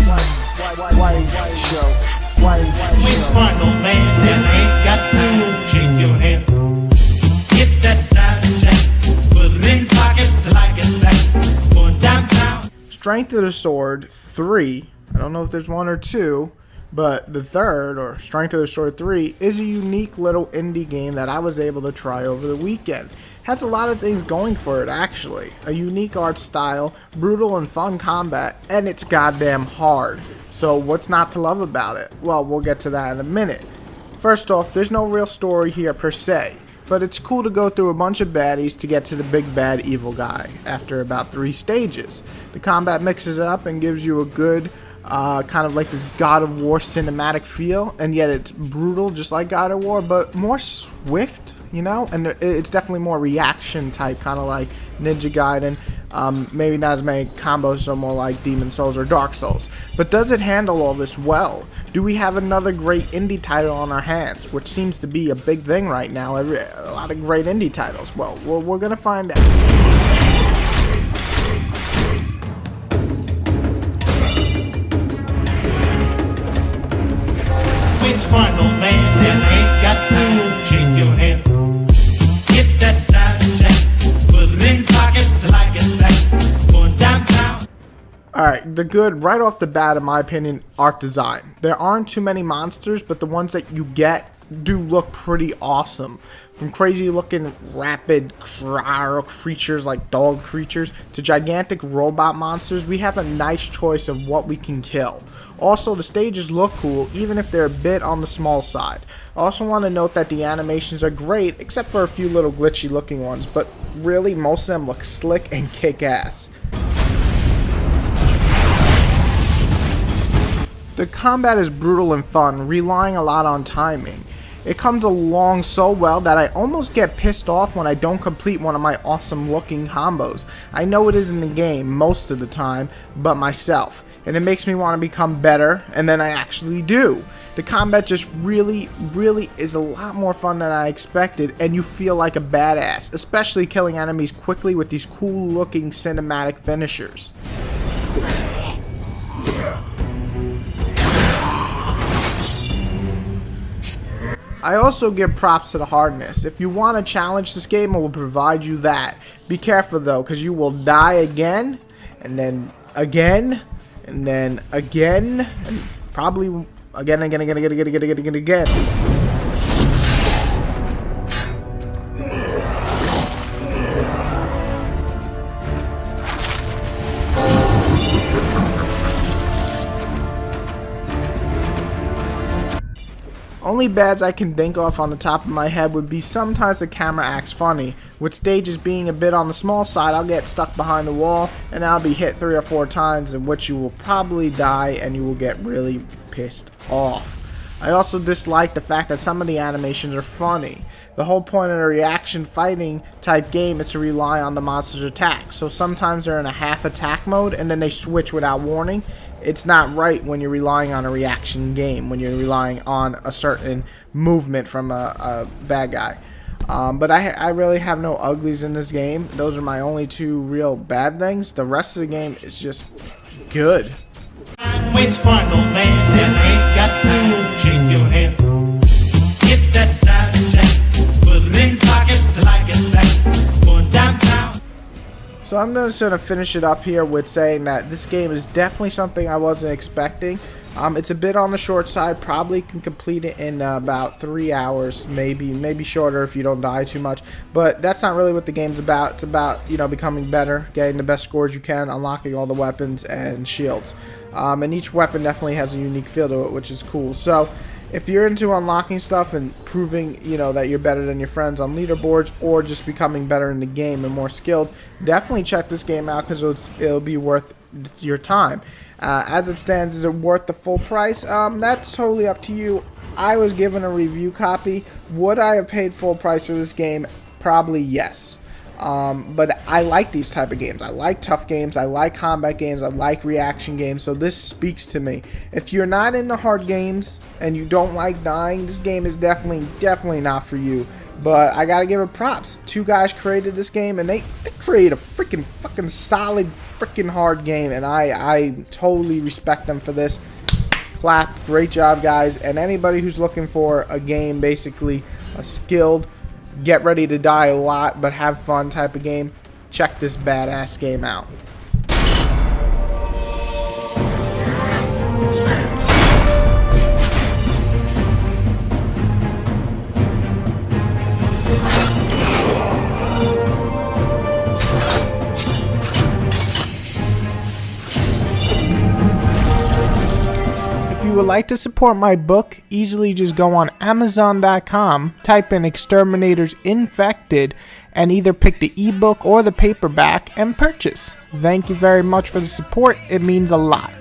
Which one, old man, that ain't got time to shake your head? Get that side check, put it in pockets like it's back, going downtown. Strength of the Sword 3, I don't know if there's one or two, but the third, or Strength of the Sword 3, is a unique little indie game that I was able to try over the weekend. Has a lot of things going for it, actually. A unique art style, brutal and fun combat, and it's goddamn hard. So what's not to love about it? Well, we'll get to that in a minute. First off, there's no real story here per se, but it's cool to go through a bunch of baddies to get to the big bad evil guy after about 3 stages. The combat mixes up and gives you a good kind of like this God of War cinematic feel, and yet it's brutal just like God of War, but more swift, you know, and it's definitely more reaction type, kind of like Ninja Gaiden. Maybe not as many combos, so more like Demon Souls or Dark Souls. But does it handle all this well? Do we have another great indie title on our hands, which seems to be a big thing right now? A lot of great indie titles. Well, we're gonna find out. Which one, old man, that ain't got time to shake your head? Get that side check, put it in pockets like it's back, going downtown. Alright, the good, right off the bat, in my opinion, art design. There aren't too many monsters, but the ones that you get do look pretty awesome. From crazy looking rapid creatures like dog creatures to gigantic robot monsters, we have a nice choice of what we can kill. Also, the stages look cool, even if they're a bit on the small side. I also want to note that the animations are great, except for a few little glitchy looking ones, but really most of them look slick and kick ass. The combat is brutal and fun, relying a lot on timing. It comes along so well that I almost get pissed off when I don't complete one of my awesome looking combos. I know it is in the game most of the time, but myself. And it makes me want to become better, and then I actually do. The combat just really is a lot more fun than I expected, and you feel like a badass, especially killing enemies quickly with these cool looking cinematic finishers. I also give props to the hardness. If you want to challenge this game, it will provide you that. Be careful though, because you will die again, and then again, and then again, and probably again. Only bads I can think of on the top of my head would be sometimes the camera acts funny. With stages being a bit on the small side, I'll get stuck behind the wall and I'll be hit 3 or 4 times, in which you will probably die and you will get really pissed off. I also dislike the fact that some of the animations are funny. The whole point of a reaction fighting type game is to rely on the monster's attack, so sometimes they're in a half attack mode and then they switch without warning. It's not right when you're relying on a reaction game, when you're relying on a certain movement from a bad guy. But I really have no uglies in this game. Those are my only 2 real bad things. The rest of the game is just good. Which one, old man, that ain't got time to shake your head? Get that side check, put it in pockets like it's back, going downtown. So I'm just going to finish it up here with saying that this game is definitely something I wasn't expecting. It's a bit on the short side. Probably can complete it in about 3 hours, maybe shorter if you don't die too much. But that's not really what the game's about. It's about, you know, becoming better, getting the best scores you can, unlocking all the weapons and shields. And each weapon definitely has a unique feel to it, which is cool. So if you're into unlocking stuff and proving, you know, that you're better than your friends on leaderboards, or just becoming better in the game and more skilled, definitely check this game out, because it'll be worth your time. As it stands, is it worth the full price? That's totally up to you. I was given a review copy. Would I have paid full price for this game? Probably yes. But I like these type of games. I like tough games. I like combat games. I like reaction games. So this speaks to me. If you're not into hard games and you don't like dying, this game is definitely not for you. But I gotta give it props. 2 guys created this game, and they created a freaking fucking solid freaking hard game, and I totally respect them for this. Clap, great job, guys. And anybody who's looking for a game, basically a skilled, get ready to die a lot but have fun type of game, check this badass game out. If you would like to support my book, easily just go on Amazon.com, type in Exterminators Infected, and either pick the ebook or the paperback and purchase. Thank you very much for the support. It means a lot.